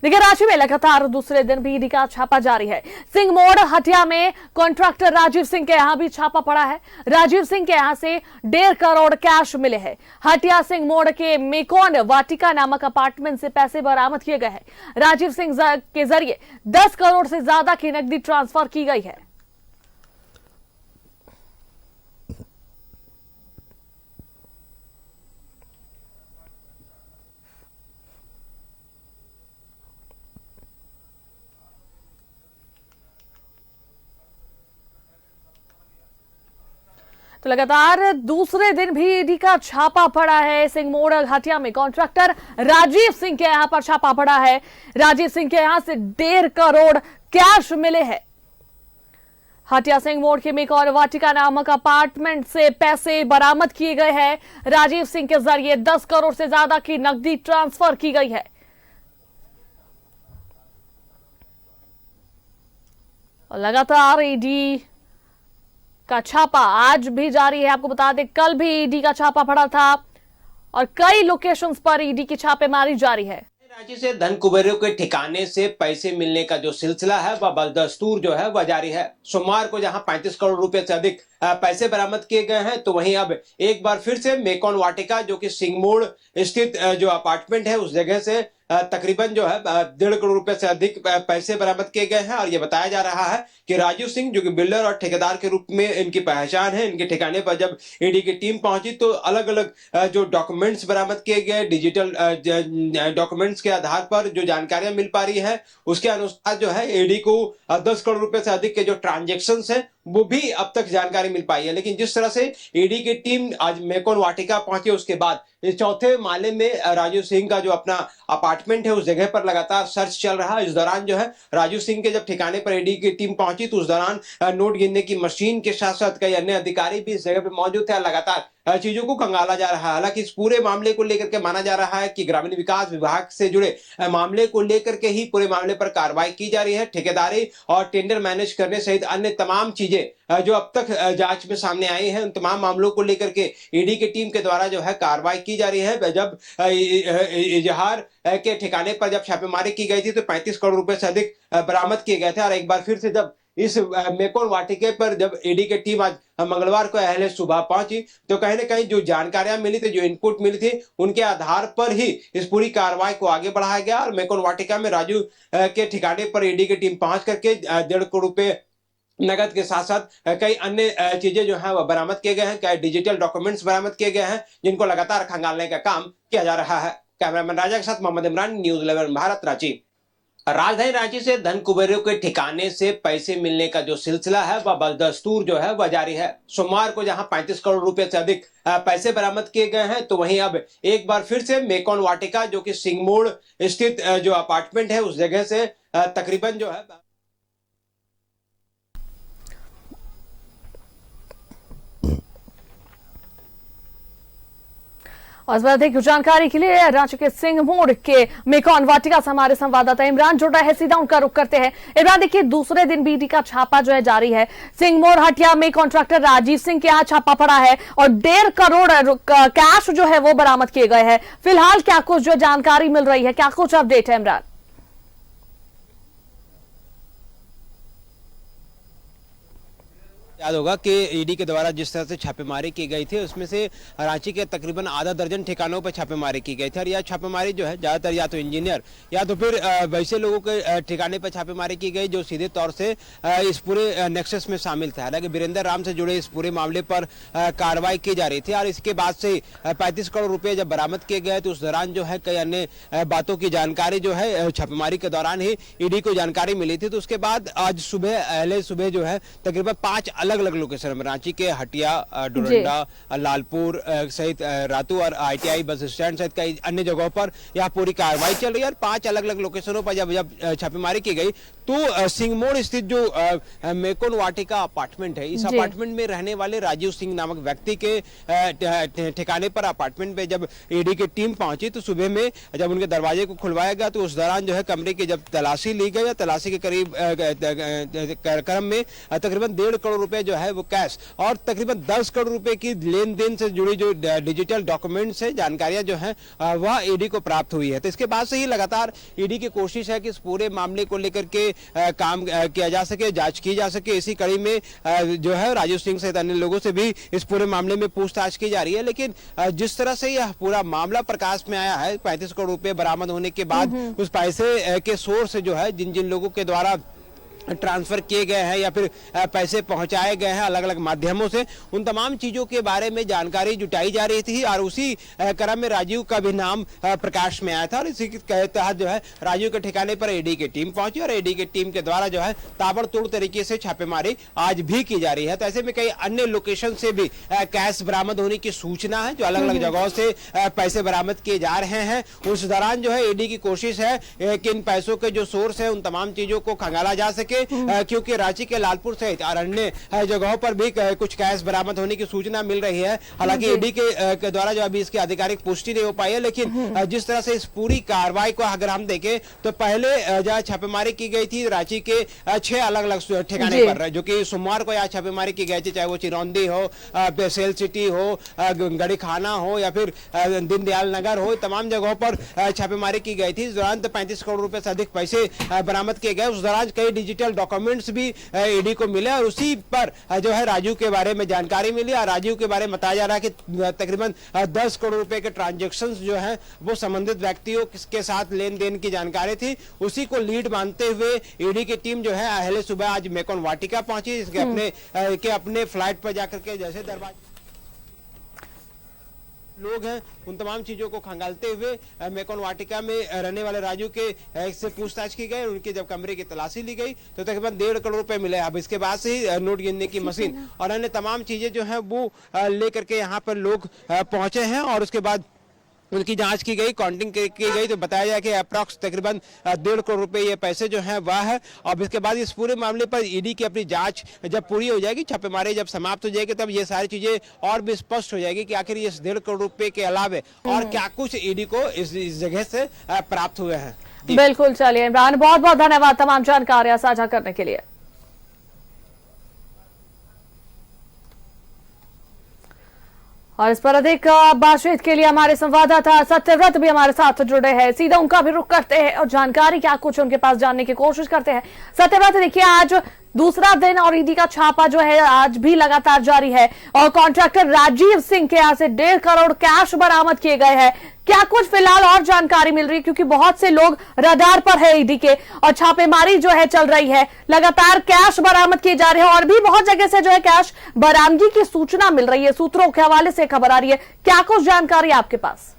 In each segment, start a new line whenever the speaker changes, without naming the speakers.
देखिए, राज्य में लगातार दूसरे दिन भी ईडी का छापा जारी है। सिंह मोड़ हटिया में कॉन्ट्रैक्टर राजीव सिंह के यहां भी छापा पड़ा है। राजीव सिंह के यहां से 1.5 करोड़ कैश मिले हैं। हटिया सिंह मोड़ के मेकॉन वाटिका नामक अपार्टमेंट से पैसे बरामद किए गए हैं। राजीव सिंह के जरिए 10 करोड़ से ज्यादा की नकदी ट्रांसफर की गई है। तो लगातार दूसरे दिन भी ईडी का छापा पड़ा है। सिंह मोड़ हटिया में कॉन्ट्रैक्टर राजीव सिंह के यहां पर छापा पड़ा है। राजीव सिंह के यहां से 1.5 करोड़ कैश मिले हैं। हटिया सिंह मोड़ के मेकॉन वाटिका नामक अपार्टमेंट से पैसे बरामद किए गए हैं। राजीव सिंह के जरिए 10 करोड़ से ज्यादा की नकदी ट्रांसफर की गई है। और लगातार ईडी का छापा आज भी जारी है। आपको बता दें, कल भी ईडी का छापा पड़ा था और कई लोकेशंस पर ईडी की छापेमारी जारी है।
राज्य से धन कुबेरों के ठिकाने से पैसे मिलने का जो सिलसिला है वह बदस्तूर जो है वह जारी है। सोमवार को जहां 35 करोड़ रुपए से अधिक पैसे बरामद किए गए हैं, तो वहीं अब एक बार फिर से मेकॉन वाटिका जो कि सिंह मोड़ स्थित जो अपार्टमेंट है उस जगह से तकरीबन जो है 1.5 करोड़ रुपए से अधिक पैसे बरामद किए गए हैं। और ये बताया जा रहा है कि राजीव सिंह जो कि बिल्डर और ठेकेदार के रूप में इनकी पहचान है, इनके ठिकाने पर जब ईडी की टीम पहुंची तो अलग अलग जो डॉक्यूमेंट्स बरामद किए गए, डिजिटल डॉक्यूमेंट्स के आधार पर जो जानकारियां मिल पा रही है उसके अनुसार जो है ईडी को 10 करोड़ रुपए से अधिक के जो ट्रांजेक्शन है वो भी अब तक जानकारी मिल पाई है। लेकिन जिस तरह से ईडी की टीम आज मेकॉन वाटिका पहुंची उसके बाद इस चौथे माले में राजीव सिंह का जो अपना अपार्टमेंट है उस जगह पर लगातार सर्च चल रहा है। इस दौरान जो है राजीव सिंह के जब ठिकाने पर ईडी की टीम पहुंची तो उस दौरान नोट गिनने की मशीन के साथ साथ कई अन्य अधिकारी भी इस जगह पर मौजूद थे। लगातार चीजों को खंगाला जा रहा है। हालांकि इस पूरे मामले को लेकर के माना जा रहा है कि ग्रामीण विकास विभाग से जुड़े मामले को लेकर के ही पूरे मामले पर कार्रवाई की जा रही है। ठेकेदारी और टेंडर मैनेज करने सहित अन्य तमाम चीजें जो अब तक जांच में सामने आई हैं उन तमाम मामलों को लेकर के ईडी की टीम के द्वारा जो है कार्रवाई की जा रही है। जब इजहार के ठिकाने पर जब छापेमारी की गई थी तो 35 करोड़ रुपए से अधिक बरामद किए गए थे। और एक बार फिर से जब इस मेकॉन वाटिके पर जब ईडी की टीम आज मंगलवार को अहले सुबह पहुंची तो कहीं ना कहीं जो जानकारियां मिली थी, जो इनपुट मिली थी, उनके आधार पर ही इस पूरी कार्रवाई को आगे बढ़ाया गया। और मेकॉन वाटिका में राजू के ठिकाने पर ईडी की टीम पहुंच करके 1.5 करोड़ रुपए नगद के साथ साथ कई अन्य चीजें जो है वह बरामद किए गए हैं, कई डिजिटल डॉक्यूमेंट्स बरामद किए गए हैं जिनको लगातार खंगालने का काम किया जा रहा है। कैमरामैन राजा के साथ मोहम्मद इमरान, न्यूज़ 11 भारत, रांची। राजधानी रांची से धन कुबेरों के ठिकाने से पैसे मिलने का जो सिलसिला है वह बदस्तूर जो है वह जारी है। सोमवार को जहां 35 करोड़ रुपए से अधिक पैसे बरामद किए गए हैं, तो वहीं अब एक बार फिर से मेकॉन वाटिका जो कि सिंह मोड़ स्थित जो अपार्टमेंट है उस जगह से तकरीबन जो है
और इस बार अधिक जानकारी के लिए रांची के सिंह मोड़ के मेकॉन वाटिका से हमारे संवाददाता इमरान जुड़ रहे हैं। सीधा उनका रुख करते हैं। इमरान, देखिए, दूसरे दिन भी ईडी का छापा जो है जारी है। सिंह मोड़ हटिया में कॉन्ट्रैक्टर राजीव सिंह के यहाँ छापा पड़ा है और 1.5 करोड़ कैश जो है वो बरामद किए गए हैं। फिलहाल क्या कुछ जो जानकारी मिल रही है, क्या कुछ अपडेट है इमरान?
याद होगा कि ईडी के द्वारा जिस तरह से छापेमारी की गई थी उसमें से रांची के तकरीबन आधा दर्जन ठिकानों पर छापेमारी की गई थी। और यह छापेमारी जो है ज्यादातर या तो इंजीनियर या तो फिर वैसे लोगों के ठिकाने पर छापेमारी की गई जो सीधे तौर से इस पूरे नेक्सस में शामिल थे। हालांकि वीरेंद्र राम से जुड़े इस पूरे मामले पर कार्रवाई की जा रही थी और इसके बाद से 35 करोड़ रुपए जब बरामद किए गए तो उस दौरान जो है कई अन्य बातों की जानकारी जो है छापेमारी के दौरान ही ईडी को जानकारी मिली थी। तो उसके बाद आज सुबह अहले सुबह जो है तकरीबन 5 अलग अलग लोकेशन में रांची के हटिया, डोरंडा, लालपुर सहित रातू और ITI बस स्टैंड सहित कई अन्य जगहों पर यह पूरी कार्रवाई चल रही है। और 5 अलग अलग लोकेशनों पर जब छापेमारी की गई तो सिंह मोड़ स्थित जो मेकॉन वाटिका अपार्टमेंट है, इस अपार्टमेंट में रहने वाले राजीव सिंह नामक व्यक्ति के ठिकाने पर अपार्टमेंट पे जब ईडी की टीम पहुंची तो सुबह में जब उनके दरवाजे को खुलवाया गया तो उस दौरान जो है कमरे की जब तलाशी ली गई, तलाशी के करीब क्रम में तकरीबन 1.5 करोड़ रुपए जो है वो कैश और तकरीबन 10 करोड़ रुपए की लेन देन से जुड़ी जो डिजिटल डॉक्यूमेंट्स है, जानकारियां जो है वह ईडी को प्राप्त हुई है। तो इसके बाद से ही लगातार ईडी की कोशिश है कि इस पूरे मामले को लेकर के काम किया जा सके, जांच की जा सके। इसी कड़ी में जो है राजीव सिंह सहित अन्य लोगों से भी इस पूरे मामले में पूछताछ की जा रही है। लेकिन जिस तरह से यह पूरा मामला प्रकाश में आया है, 35 करोड़ रुपए बरामद होने के बाद उस पैसे के सोर्स जो है, जिन जिन लोगों के द्वारा ट्रांसफर किए गए हैं या फिर पैसे पहुंचाए गए हैं अलग अलग माध्यमों से, उन तमाम चीजों के बारे में जानकारी जुटाई जा रही थी और उसी क्रम में राजीव का भी नाम प्रकाश में आया था। और इसी के तहत जो है राजीव के ठिकाने पर ईडी की टीम पहुंची और ईडी की टीम के द्वारा जो है ताबड़तोड़ तरीके से छापेमारी आज भी की जा रही है। तो ऐसे में कई अन्य लोकेशन से भी कैश बरामद होने की सूचना है, जो अलग अलग जगहों से पैसे बरामद किए जा रहे हैं। उस दौरान जो है ईडी की कोशिश है कि इन पैसों के जो सोर्स है उन तमाम चीजों को खंगाला जा सके, क्योंकि रांची के लालपुर सहित और अन्य जगहों पर भी कुछ कैश बरामद होने की सूचना मिल रही है। हालांकि ईडी के द्वारा जो अभी इसकी आधिकारिक पुष्टि नहीं हो पाई है, लेकिन जिस तरह से इस पूरी कार्रवाई को अगर हम देखें तो पहले जहां छापेमारी की गई थी रांची के 6 अलग अलग ठिकाने पर, जो कि सोमवार को यहाँ छापेमारी की गई थी, चाहे वो चिरौंदी हो, सेल सिटी हो, गड़ी खाना हो या फिर दीनदयाल नगर हो, तमाम जगहों पर छापेमारी की गई थी। इस दौरान 35 करोड़ रुपए से अधिक पैसे बरामद किए गए। उस दौरान कई डिजिटल डॉक्यूमेंट्स भी ईडी को मिले और उसी पर जो है राजू के बारे में जानकारी मिली और राजू के बारे में बताया जा रहा है कि तकरीबन 10 करोड़ रुपए के ट्रांजैक्शंस जो है वो संबंधित व्यक्तियों के साथ लेन देन की जानकारी थी। उसी को लीड मानते हुए ईडी की टीम जो है अहले सुबह आज मेकॉन वाटिका पहुंची। इसके अपने फ्लाइट पर जाकर के जैसे दरबार लोग हैं उन तमाम चीजों को खंगालते हुए मेकॉन वाटिका में रहने वाले राजू के से पूछताछ की गई। उनके जब कमरे की तलाशी ली गई तो तकरीबन 1.5 करोड़ रुपए मिले। अब इसके बाद से ही नोट गिनने की मशीन और अन्य तमाम चीजें जो है वो लेकर के यहाँ पर लोग पहुंचे हैं और उसके बाद उनकी जांच की गई, काउंटिंग की गई तो बताया जाए कि अप्रॉक्स तकरीबन 1.5 करोड़ रुपए ये पैसे जो हैं वह है। और इसके बाद इस पूरे मामले पर ईडी की अपनी जांच जब पूरी हो जाएगी, छापेमारी जब समाप्त हो जाएगी, तब ये सारी चीजें और भी स्पष्ट हो जाएगी कि आखिर इस 1.5 करोड़ रुपए के अलावा और क्या कुछ ईडी को इस जगह से प्राप्त हुए हैं।
बिल्कुल, चलिए इमरान, बहुत बहुत धन्यवाद तमाम जानकारियां साझा करने के लिए। और इस पर अधिक बातचीत के लिए हमारे संवाददाता सत्यव्रत भी हमारे साथ जुड़े हैं। सीधा उनका भी रुख करते हैं और जानकारी क्या कुछ उनके पास जानने की कोशिश करते हैं। सत्यव्रत, देखिए आज दूसरा दिन और ईडी का छापा जो है आज भी लगातार जारी है और कॉन्ट्रैक्टर राजीव सिंह के यहाँ से 1.5 करोड़ कैश बरामद किए गए हैं। क्या कुछ फिलहाल और जानकारी मिल रही है, क्योंकि बहुत से लोग रडार पर है ईडी के और छापेमारी जो है चल रही है, लगातार कैश बरामद किए जा रहे हैं और भी बहुत जगह से जो है कैश बरामदगी की सूचना मिल रही है, सूत्रों के हवाले से खबर आ रही है। क्या कुछ जानकारी आपके पास?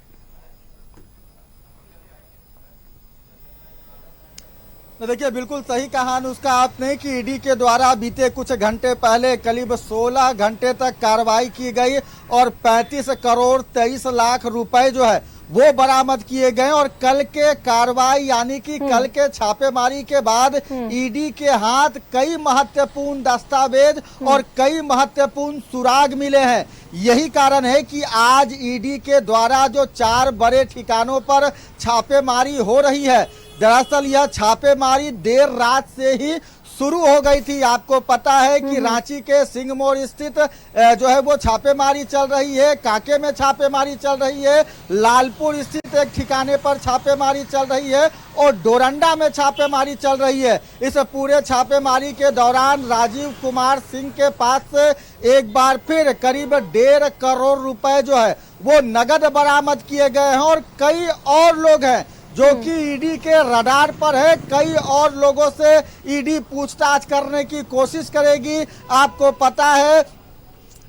देखिए, बिल्कुल सही कहा अनुष्का आपने कि ईडी के द्वारा बीते कुछ घंटे पहले करीब 16 घंटे तक कार्रवाई की गई और 35 करोड़ 23 लाख रुपए जो है वो बरामद किए गए। और कल के कार्रवाई यानी कि कल के छापेमारी के बाद ईडी के हाथ कई महत्वपूर्ण दस्तावेज और कई महत्वपूर्ण सुराग मिले हैं। यही कारण है कि आज ईडी के द्वारा जो 4 बड़े ठिकानों पर छापेमारी हो रही है, दरअसल यह छापेमारी देर रात से ही शुरू हो गई थी। आपको पता है कि रांची के सिंहमोड़ स्थित जो है वो छापेमारी चल रही है, कांके में छापेमारी चल रही है, लालपुर स्थित एक ठिकाने पर छापेमारी चल रही है और डोरंडा में छापेमारी चल रही है। इस पूरे छापेमारी के दौरान राजीव कुमार सिंह के पास से एक बार फिर करीब 1.5 करोड़ रुपए जो है वो नगद बरामद किए गए हैं और कई और लोग हैं जो कि ईडी के रडार पर है। कई और लोगों से ईडी पूछताछ करने की कोशिश करेगी। आपको पता है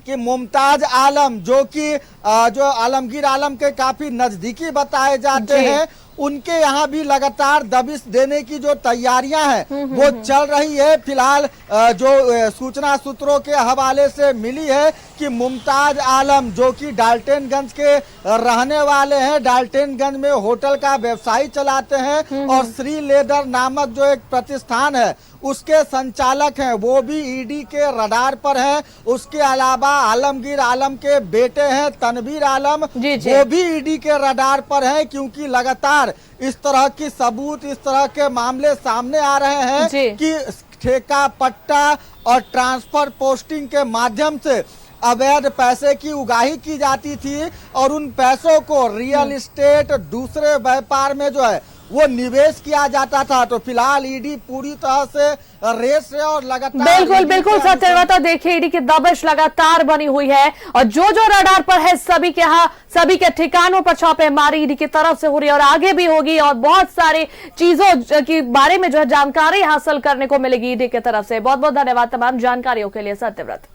कि मुमताज आलम जो कि जो आलमगीर आलम के काफी नजदीकी बताए जाते हैं, उनके यहाँ भी लगातार दबिश देने की जो तैयारियां हैं वो चल रही है। फिलहाल जो सूचना सूत्रों के हवाले से मिली है कि मुमताज आलम जो कि डाल्टनगंज के रहने वाले हैं, डाल्टनगंज में होटल का व्यवसाय चलाते हैं और श्री लेदर नामक जो एक प्रतिष्ठान है उसके संचालक हैं, वो भी ईडी के रडार पर हैं। उसके अलावा आलमगीर आलम के बेटे हैं तनवीर आलम, वो भी ईडी के रडार पर हैं, क्योंकि लगातार इस तरह की सबूत, इस तरह के मामले सामने आ रहे हैं कि ठेका पट्टा और ट्रांसफर पोस्टिंग के माध्यम से अवैध पैसे की उगाही की जाती थी और उन पैसों को रियल एस्टेट दूसरे व्यापार में जो है वो निवेश किया जाता था। तो फिलहाल ईडी पूरी तरह से रेस है और लगातार
बिल्कुल सत्यव्रता, देखिए ईडी की दबिश लगातार बनी हुई है और जो रडार पर है सभी के यहाँ सभी के ठिकानों पर छापेमारी ईडी की तरफ से हो रही है और आगे भी होगी और बहुत सारी चीजों के बारे में जो है जानकारी हासिल करने को मिलेगी ईडी की तरफ से। बहुत बहुत धन्यवाद तमाम जानकारियों के लिए सत्यव्रत।